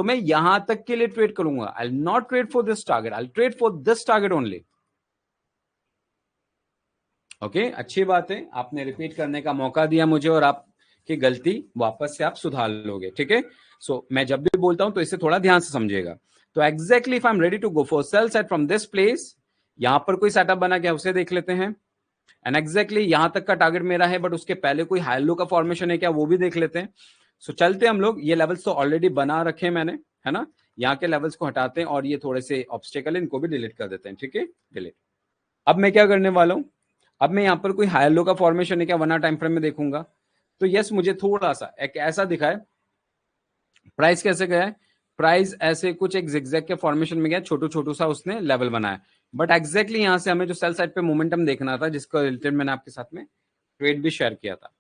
तो मैं यहां तक के लिए ट्रेड करूंगा. आई will not trade for this target, I will trade for this target only. Okay, अच्छी बात है, आपने रिपीट करने का मौका दिया मुझे और आपकी गलती वापस से आप सुधार लोगे. ठीक है, सो मैं जब भी बोलता हूं तो इसे थोड़ा ध्यान से समझिएगा. तो exactly if I am ready to go for sell set from this place, यहां पर कोई सेटअप बना गया उसे देख लेते हैं. एंड एग्जैक्टली यहां तक का टारगेट मेरा है, बट उसके पहले कोई हाई लो का फॉर्मेशन है क्या, वो भी देख लेते हैं. सो चलते हम लोग, ये लेवल्स तो ऑलरेडी बना रखे हैं मैंने, है ना. यहाँ के लेवल्स को हटाते हैं और ये थोड़े से ऑब्स्टेकल है, इनको भी डिलीट कर देते हैं. ठीक है, डिलीट. अब मैं क्या करने वाला हूं, अब मैं यहाँ पर कोई हाई लो का फॉर्मेशन है क्या 1 आवर टाइम फ्रेम में देखूंगा. तो यस, मुझे थोड़ा सा एक ऐसा दिखा है. प्राइस कैसे गया है, प्राइस ऐसे कुछ एक जिगजैग के फॉर्मेशन में गया, छोटू छोटू सा उसने लेवल बनाया. बट एग्जैक्टली यहां से हमें जो सेल साइड पे मोमेंटम देखना था, जिसका रिलेटेड मैंने आपके साथ में ट्रेड भी शेयर किया था,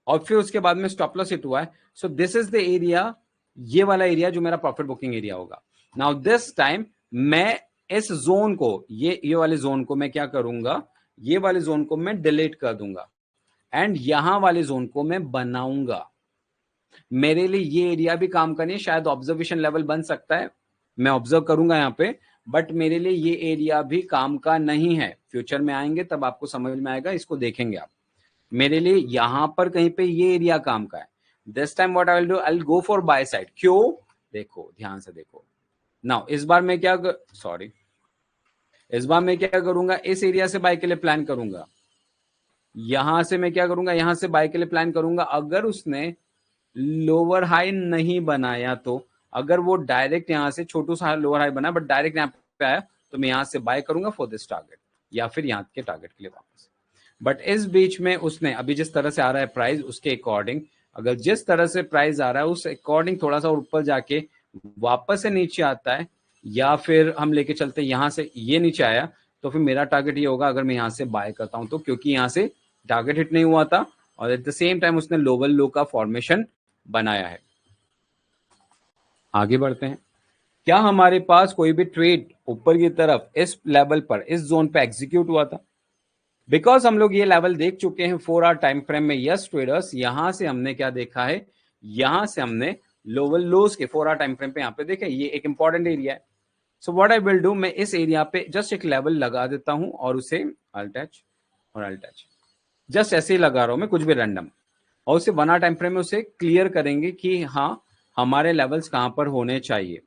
और फिर उसके बाद में स्टॉप लॉस हिट हुआ है. So this is the area, ये वाला एरिया जो मेरा प्रॉफिट बुकिंग एरिया होगा. नाउ दिस टाइम मैं इस जोन को, ये वाले जोन को मैं क्या करूंगा, ये वाले जोन को मैं डिलीट कर दूंगा एंड यहां वाले जोन को मैं बनाऊंगा. मेरे लिए ये एरिया भी काम करनी है, शायद ऑब्जर्वेशन लेवल बन सकता है, मैं ऑब्जर्व करूंगा यहाँ पे, बट मेरे लिए ये एरिया भी काम का नहीं है. फ्यूचर में आएंगे तब आपको समझ में आएगा, इसको देखेंगे आप. मेरे लिए यहां पर कहीं पे ये एरिया काम का है. This time what I will do, I will go for by side. क्यों, देखो ध्यान से देखो. नाउ इस बार मैं क्या सॉरी, इस बार मैं क्या करूंगा, इस एरिया से बाय के लिए प्लान करूंगा. यहां से मैं क्या करूंगा, यहां से बाय के लिए प्लान करूंगा. अगर उसने लोअर हाई नहीं बनाया, तो अगर वो डायरेक्ट यहां से छोटू सा लोअर हाई बना बट डायरेक्ट यहां पे आया, तो मैं यहां से बाय करूंगा फॉर दिस टारगेट, या फिर यहां के टारगेट के लिए वापस. बट इस बीच में उसने अभी जिस तरह से आ रहा है प्राइस, उसके अकॉर्डिंग, अगर जिस तरह से प्राइस आ रहा है उस अकॉर्डिंग थोड़ा सा ऊपर जाके वापस से नीचे आता है, या फिर हम लेके चलते यहां से ये नीचे आया, तो फिर मेरा टारगेट ये होगा अगर मैं यहां से बाय करता हूं तो, क्योंकि यहां से टारगेट हिट नहीं हुआ था और एट द सेम टाइम उसने लोअर लो का फॉर्मेशन बनाया है. आगे बढ़ते हैं. क्या हमारे पास कोई भी ट्रेड ऊपर की तरफ इस लेवल पर, इस जोन पे एग्जीक्यूट हुआ था? बिकॉज हम लोग ये लेवल देख चुके हैं 4 आवर टाइम फ्रेम में. यस ट्रेडर्स, यहां से हमने क्या देखा है, यहां से हमने लोअर लोज के 4 आवर टाइम फ्रेम पे यहां पे देखे, ये एक इंपॉर्टेंट एरिया है. सो व्हाट आई विल डू, मैं इस एरिया पे जस्ट एक लेवल लगा देता हूं और उसे अल टच और अल टच, जस्ट ऐसे ही लगा रहा हूं मैं, कुछ भी रैंडम, और उसे 1 आवर टाइम फ्रेम में उसे क्लियर करेंगे कि हाँ हमारे लेवल्स कहां पर होने चाहिए.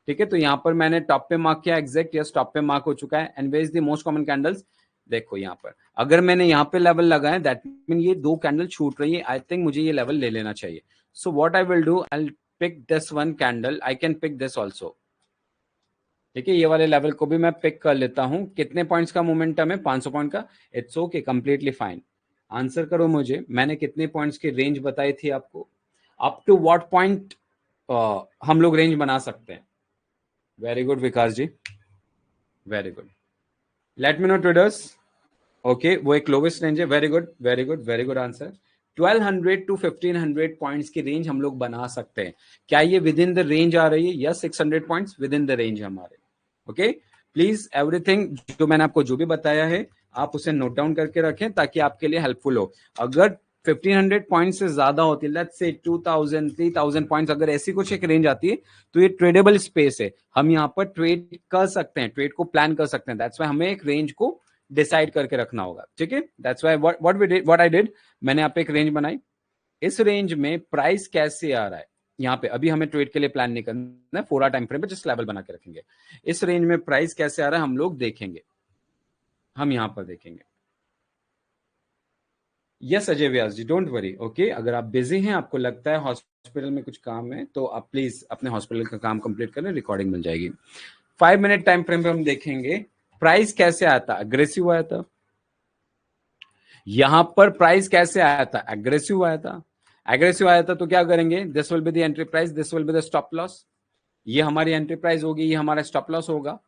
ठीक है, तो यहां पर मैंने टॉप पे मार्क किया, एग्जैक्ट यस टॉप पे मार्क हो चुका है. And where is the most common candles, देखो यहां पर अगर मैंने यहां पे लेवल लगाया, दैट मीन ये 2 कैंडल छूट रही है, आई थिंक मुझे ये लेवल ले लेना चाहिए. So what I will do, I will pick this one candle, I can pick this also. ठीक है, ये वाले लेवल को भी मैं पिक कर लेता हूं. कितने पॉइंट्स का मोमेंटम है, 500 पॉइंट का. It's okay, completely fine. Answer करो मुझे, मैंने कितने पॉइंट्स की रेंज बताई थी आपको, अप टू व्हाट पॉइंट हम लोग रेंज बना सकते हैं. Very good Vikas ji, very good. Let me know traders. Okay, वो एक लोवेस्ट रेंज है. Very good, very good, very good answer. 1200 to 1500 points की रेंज हम लोग बना सकते हैं. क्या ये विद इन द रेंज आ रही है? Yes, 600 points within the range हमारे. ओके, प्लीज एवरीथिंग जो मैंने आपको जो भी बताया है आप उसे नोट डाउन करके रखें ताकि आपके लिए हेल्पफुल हो. अगर 1500 पॉइंट से ज्यादा होती है, लेट्स से 2000 3000 पॉइंट्स, अगर ऐसी कुछ एक रेंज आती है, तो ये ट्रेडेबल स्पेस है. हम यहाँ पर ट्रेड कर सकते हैं, ट्रेड को प्लान कर सकते हैं. दैट्स व्हाई हमें एक रेंज को डिसाइड करके रखना होगा. ठीक है, that's why what I did, मैंने यहाँ पे एक रेंज बनाई. इस रेंज में प्राइस कैसे आ रहा है, यहाँ पे अभी हमें ट्रेड के लिए प्लान नहीं करना है, 4 आवर टाइम फ्रेम पे जस्ट लेवल बना के रखेंगे. इस रेंज में प्राइस कैसे आ रहा है हम लोग देखेंगे, हम यहां पर देखेंगे. Yes Ajay Vyas ji, don't worry. Okay, अगर आप बिजी हैं, आपको लगता है हॉस्पिटल में कुछ काम है, तो आप प्लीज अपने हॉस्पिटल का काम कंप्लीट करें, रिकॉर्डिंग मिल जाएगी. 5 मिनट टाइम फ्रेम पे हम देखेंगे प्राइस कैसे आया था, अग्रेसिव आया था. यहां पर प्राइस कैसे आया था, एग्रेसिव आया था. एग्रेसिव आया था तो क्या करेंगे, this will be the entry price, this will be the stop loss. ये हमारी एंट्री प्राइस होगी, ये हमारा स्टॉप लॉस होगा.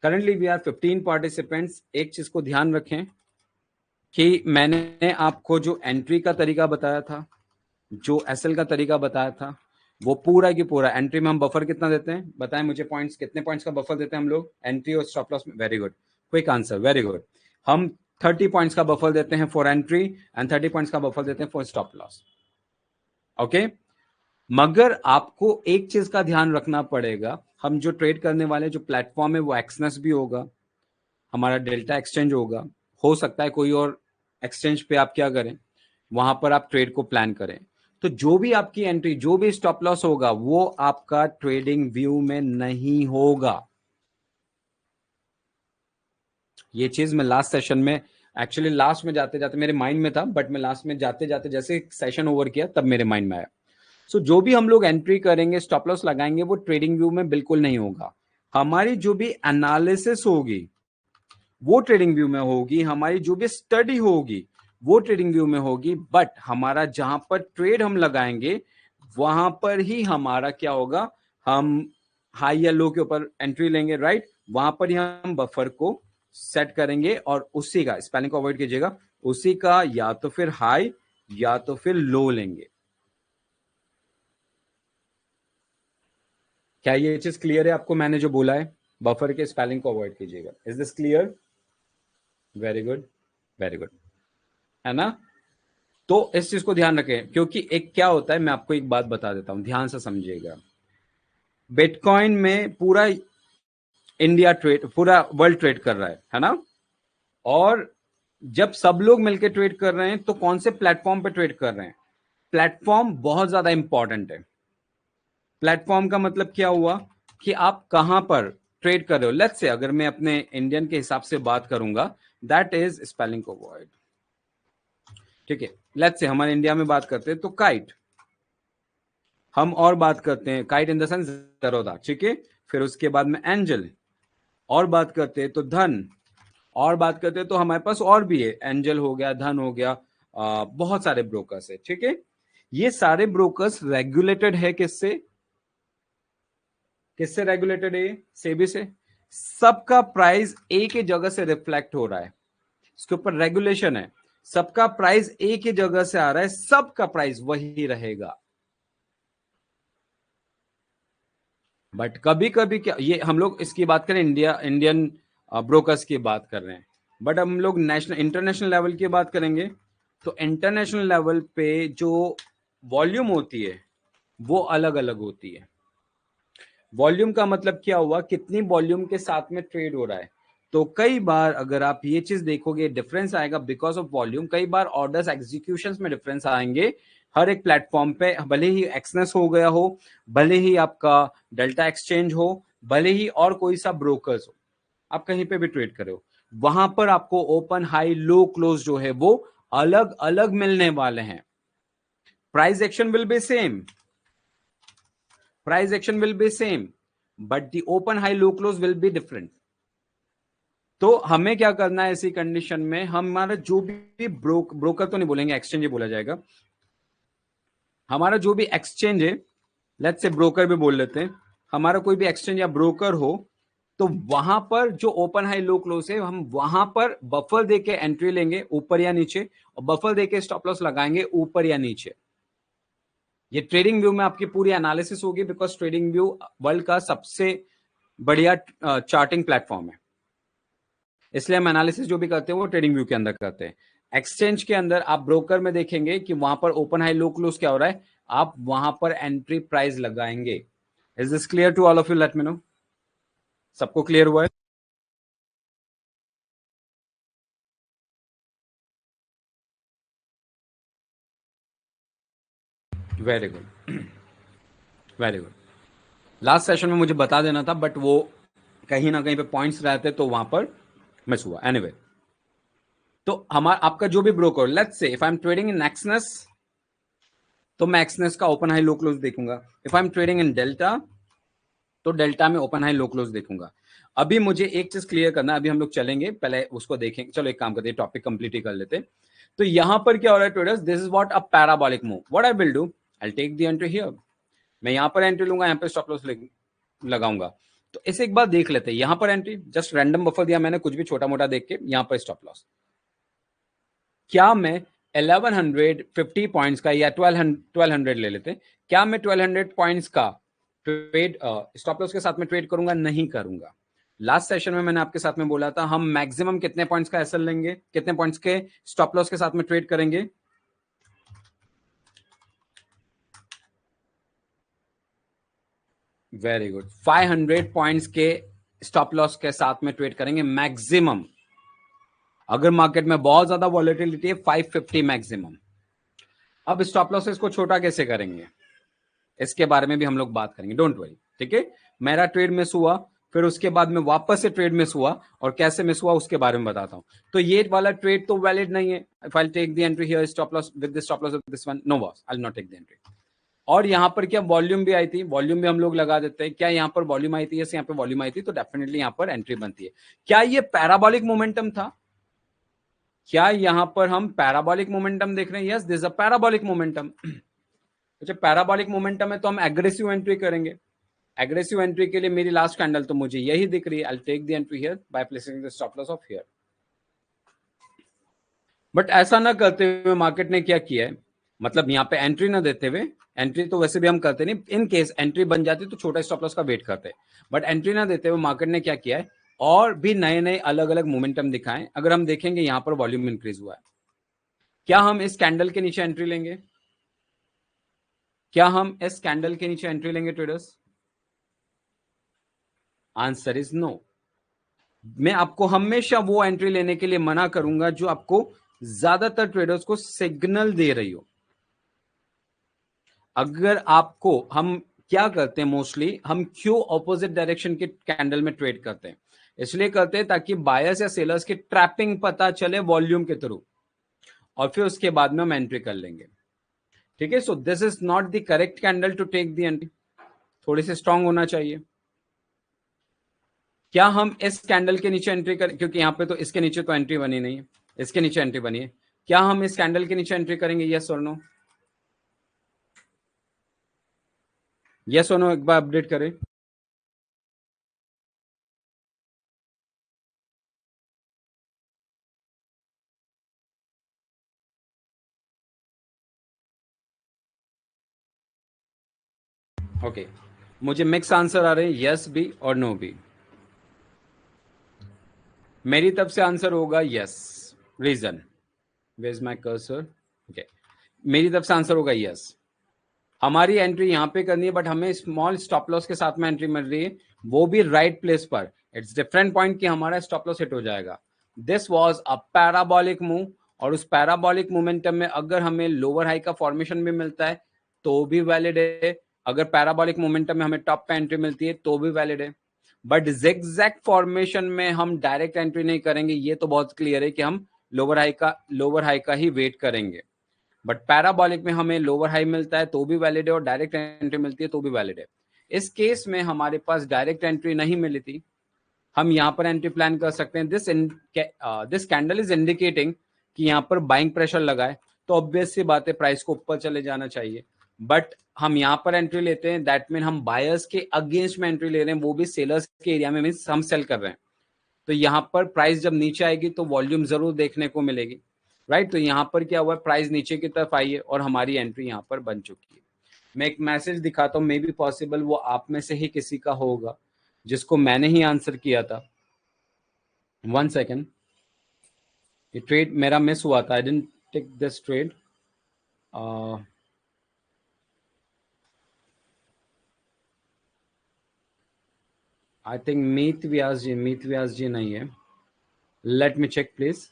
Currently we are 15 participants. एक चीज को ध्यान रखें कि मैंने आपको जो एंट्री का तरीका बताया था, जो एसएल का तरीका बताया था, वो पूरा की पूरा एंट्री में हम बफर कितना देते हैं, बताएं मुझे पॉइंट्स, कितने पॉइंट्स का बफर देते हैं हम लोग एंट्री और स्टॉप लॉस में. Very good, quick answer, very good. हम 30 पॉइंट्स का बफर देते हैं फॉर एंट्री एंड 30 पॉइंट्स का बफर देते हैं फॉर स्टॉप लॉस. ओके, मगर आपको एक चीज का ध्यान रखना पड़ेगा, हम जो ट्रेड करने वाले जो प्लेटफॉर्म है वो एक्सनेस भी होगा, हमारा डेल्टा एक्सचेंज होगा, हो सकता है कोई और एक्सचेंज पे आप क्या करें, वहां पर आप ट्रेड को प्लान करें। तो जो भी आपकी एंट्री, जो भी स्टॉप लॉस होगा, वो आपका ट्रेडिंग व्यू में नहीं होगा। ये चीज मैं लास्ट सेशन में, एक्चुअली लास्ट में जाते जाते मेरे माइंड में था, बट मैं लास्ट में जाते जाते जैसे सेशन ओवर किया तब मेरे माइंड में आया। सो जो भी हम लोग एंट्री करेंगे, स्टॉप लॉस लगाएंगे, वो ट्रेडिंग व्यू में बिल्कुल नहीं होगा। हमारी जो भी एनालिसिस होगी वो ट्रेडिंग व्यू में होगी, हमारी जो भी स्टडी होगी वो ट्रेडिंग व्यू में होगी, बट हमारा जहां पर ट्रेड हम लगाएंगे वहां पर ही हमारा क्या होगा, हम हाई या लो के ऊपर एंट्री लेंगे, राइट, वहां पर ही हम बफर को सेट करेंगे और उसी का, स्पेलिंग को अवॉइड कीजिएगा, उसी का या तो फिर हाई या तो फिर लो लेंगे। क्या ये चीज क्लियर है आपको? मैंने जो बोला है, बफर के स्पेलिंग को अवॉइड कीजिएगा। Is this clear? Very good, very good, है ना? तो इस चीज को ध्यान रखें, क्योंकि एक क्या होता है, मैं आपको एक बात बता देता हूं, ध्यान से समझिएगा। बिटकॉइन में पूरा इंडिया ट्रेड, पूरा वर्ल्ड ट्रेड कर रहा है ना? और जब सब लोग मिलकर ट्रेड कर रहे हैं तो कौन से प्लेटफॉर्म पे ट्रेड कर रहे हैं? प्लेटफॉर्म बहुत ज्यादा इंपॉर्टेंट है। प्लेटफॉर्म का मतलब क्या हुआ कि आप कहां पर ट्रेड कर रहे हो। लेट्स से अगर मैं अपने इंडियन के हिसाब से बात करूंगा, दैट इज स्पेलिंग को अवॉइड, ठीक है। लेट्स से हमारे इंडिया में बात करते हैं तो काइट, हम और बात करते हैं kite in the sense Zerodha, ठीक है। फिर उसके बाद में एंजल, और बात करते हैं तो धन, और बात करते हैं तो हमारे पास और भी है, एंजल हो गया, धन हो गया, बहुत सारे ब्रोकर्स है, ठीक है। ये सारे ब्रोकर्स रेगुलेटेड है किससे? किससे रेगुलेटेड है? सेबी से। सबका प्राइस एक ही जगह से रिफ्लेक्ट हो रहा है, इसके ऊपर रेगुलेशन है, सबका प्राइस एक ही जगह से आ रहा है, सबका प्राइस वही रहेगा। बट कभी कभी क्या, ये हम लोग इसकी बात करें, इंडियन ब्रोकर्स की बात कर रहे हैं, बट हम लोग नेशनल इंटरनेशनल लेवल की बात करेंगे तो इंटरनेशनल लेवल पे जो वॉल्यूम होती है वो अलग अलग होती है। वॉल्यूम का मतलब क्या हुआ, कितनी वॉल्यूम के साथ में ट्रेड हो रहा है। तो कई बार अगर आप ये चीज देखोगे, डिफरेंस आएगा बिकॉज ऑफ वॉल्यूम। कई बार ऑर्डर्स एग्जीक्यूशंस में डिफरेंस आएंगे हर एक प्लेटफॉर्म पे, भले ही एक्सनेस हो गया हो, भले ही आपका डेल्टा एक्सचेंज हो, भले ही और कोई सा ब्रोकर्स हो, आप कहीं पे भी ट्रेड करे हो, वहां पर आपको ओपन हाई लो क्लोज जो है वो अलग अलग मिलने वाले हैं। Price action will be same, price action will be same, but the open high low close will be different। तो हमें क्या करना है ऐसी कंडीशन में, हमारा जो भी ब्रोकर तो नहीं बोलेंगे, एक्सचेंज ही बोला जाएगा, हमारा जो भी एक्सचेंज है, लेट्स से ब्रोकर भी बोल लेते हैं, हमारा कोई भी एक्सचेंज या ब्रोकर हो, तो वहां पर जो ओपन हाई लो क्लोज है, हम वहां पर बफर देके एंट्री लेंगे ऊपर या नीचे, और बफर देके स्टॉप लॉस लगाएंगे ऊपर या नीचे। ये ट्रेडिंग व्यू में आपकी पूरी एनालिसिस होगी, बिकॉज ट्रेडिंग व्यू वर्ल्ड का सबसे बढ़िया चार्टिंग प्लेटफॉर्म है, इसलिए हम एनालिसिस जो भी करते हैं वो ट्रेडिंग व्यू के अंदर करते हैं। एक्सचेंज के अंदर आप ब्रोकर में देखेंगे कि वहां पर ओपन हाई लो क्लोज क्या हो रहा है, आप वहां पर एंट्री प्राइस लगाएंगे। Is this clear to all of you? Let me know, सबको क्लियर हुआ है? Very good, very good. Last session में मुझे बता देना था, बट वो कहीं ना कहीं पे पॉइंट्स रहते तो वहां पर मिस हुआ। एनीवे, तो हमारा आपका जो भी broker, let's say if I M trading in Exness, तो मैं एक्सनेस का ओपन हाई लो क्लोज देखूंगा। If I M trading in delta, तो डेल्टा में ओपन हाई लो क्लोज देखूंगा। अभी मुझे एक चीज क्लियर करना, अभी हम लोग चलेंगे, पहले उसको देखेंगे। चलो एक काम करते हैं, टॉपिक कंप्लीट ही कर लेते। तो यहां पर क्या हो रहा है traders, this is what a parabolic move, what I will do, I take the entry here, मैं यहां पर एंट्री लूंगा, यहां पर स्टॉप लॉस लगाऊंगा। तो इसे एक बार देख लेते हैं, यहां पर एंट्री, जस्ट रैंडम बफर दिया मैंने, कुछ भी छोटा मोटा देख के, यहां पर स्टॉप लॉस। क्या मैं 1150 पॉइंट्स का या 1200 ले लेते हैं, क्या मैं 1200 पॉइंट्स का ट्रेड स्टॉप लॉस के साथ में ट्रेड करूंगा? नहीं करूंगा। लास्ट सेशन में मैंने आपके साथ में बोला था, हम मैक्सिमम कितने पॉइंट्स का एसएल लेंगे, कितने पॉइंट्स के स्टॉप लॉस के साथ में ट्रेड करेंगे? Very good. 500 पॉइंट्स के स्टॉप लॉस के साथ में ट्रेड करेंगे मैक्सिमम। अगर मार्केट में बहुत ज्यादा वॉलेटिलिटी है 550 मैक्सिमम। अब स्टॉप लॉसेस को छोटा कैसे करेंगे इसके बारे में भी हम लोग बात करेंगे, डोंट वरी। ठीक है, मेरा ट्रेड मिस हुआ, फिर उसके बाद में वापस से ट्रेड मिस हुआ, और कैसे मिस हुआ उसके बारे में बताता हूं। तो ये वाला ट्रेड तो वैलिड नहीं है। If I take the entry here stop loss with this stop loss with this one, no boss, I will not take the entry. और यहां पर क्या वॉल्यूम भी आई थी, वॉल्यूम भी हम लोग लगा देते हैं। क्या यहां पर वॉल्यूम आई थी? यस, यहां पर वॉल्यूम आई थी, तो डेफिनेटली यहां पर एंट्री बनती है। क्या ये पैराबोलिक मोमेंटम था? क्या यहां पर हम पैराबोलिक मोमेंटम देख रहे हैं? Yes, this is a parabolic momentum. अच्छा, पैराबोलिक मोमेंटम है तो हम एग्रेसिव एंट्री करेंगे। एग्रेसिव एंट्री के लिए मेरी लास्ट कैंडल तो मुझे यही दिख रही है। I take the entry here by placing the stop loss of here. But ऐसा ना करते हुए मार्केट ने क्या किया है, मतलब यहाँ पे एंट्री ना देते हुए, एंट्री तो वैसे भी हम करते नहीं, इन केस एंट्री बन जाती तो छोटा स्टॉप लॉस का वेट करते, बट एंट्री ना देते हुए मार्केट ने क्या किया है, और भी नए नए अलग अलग मोमेंटम दिखाएं। अगर हम देखेंगे यहाँ पर वॉल्यूम इंक्रीज हुआ है, क्या हम इस कैंडल के नीचे एंट्री लेंगे? क्या हम इस कैंडल के नीचे एंट्री लेंगे ट्रेडर्स? Answer is no. मैं आपको हमेशा वो एंट्री लेने के लिए मना करूंगा जो आपको ज्यादातर ट्रेडर्स को सिग्नल दे रही हो। अगर आपको, हम क्या करते हैं मोस्टली, हम क्यों ऑपोजिट डायरेक्शन के कैंडल में ट्रेड करते हैं? इसलिए करते हैं ताकि बायर्स या सेलर्स की ट्रैपिंग पता चले वॉल्यूम के थ्रू, और फिर उसके बाद में हम एंट्री कर लेंगे। ठीक है, so this is not the correct candle to take the entry. थोड़ी सी स्ट्रांग होना चाहिए। क्या हम इस कैंडल के नीचे एंट्री करें? क्योंकि यहां पे तो इसके नीचे तो एंट्री बनी नहीं है, इसके नीचे एंट्री बनी है। क्या हम इस कैंडल के नीचे एंट्री करेंगे? यस और नो? यस और नो एक बार अपडेट करें। ओके, मुझे मिक्स आंसर आ रहे हैं, यस भी और नो भी। मेरी तरफ से आंसर होगा yes. Reason, where is my cursor? Okay, मेरी तरफ से आंसर होगा यस। हमारी एंट्री यहां पे करनी है, बट हमें स्मॉल स्टॉप लॉस के साथ में एंट्री मिल रही है, वो भी राइट प्लेस पर। इट्स डिफरेंट पॉइंट कि हमारा स्टॉप लॉस हिट हो जाएगा। This was a parabolic move, और उस पैराबोलिक मोमेंटम में अगर हमें लोअर हाई का फॉर्मेशन भी मिलता है तो भी वैलिड है। अगर पैराबोलिक मोमेंटम में हमें टॉप पे एंट्री मिलती है तो भी वैलिड है। बट जिगजैग फॉर्मेशन में हम डायरेक्ट एंट्री नहीं करेंगे, ये तो बहुत क्लियर है कि हम लोअर हाई का ही वेट करेंगे। बट पैराबोलिक में हमें लोअर हाई मिलता है तो भी वैलिड है, और डायरेक्ट एंट्री मिलती है तो भी वैलिड है। इस केस में हमारे पास डायरेक्ट एंट्री नहीं मिली थी, हम यहां पर एंट्री प्लान कर सकते हैं। दिस कैंडल इज इंडिकेटिंग कि यहां पर बाइंग प्रेशर लगा है, तो ऑब्वियस सी बात है प्राइस को ऊपर चले जाना चाहिए। बट हम यहां पर एंट्री लेते हैं, दैट मीन हम बायर्स के अगेंस्ट में एंट्री ले रहे हैं, वो भी सेलर्स के एरिया में, मीन हम सेल कर रहे हैं। तो यहां पर प्राइस जब नीचे आएगी तो वॉल्यूम जरूर देखने को मिलेगी, राइट। तो यहां पर क्या हुआ, प्राइस नीचे की तरफ आई है और हमारी एंट्री यहां पर बन चुकी है। मैं एक मैसेज दिखाता हूं, मे बी पॉसिबल वो आप में से ही किसी का होगा जिसको मैंने ही आंसर किया था। 1 सेकेंड, ये ट्रेड मेरा मिस हुआ था, I didn't take this trade. I think Meet Vyas ji नहीं है। Let me check please.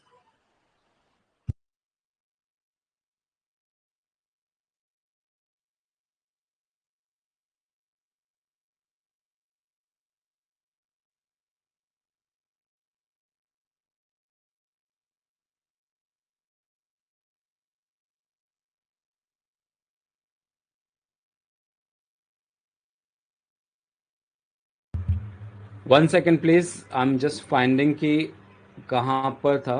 1 second please, I am just finding कि कहाँ पर था।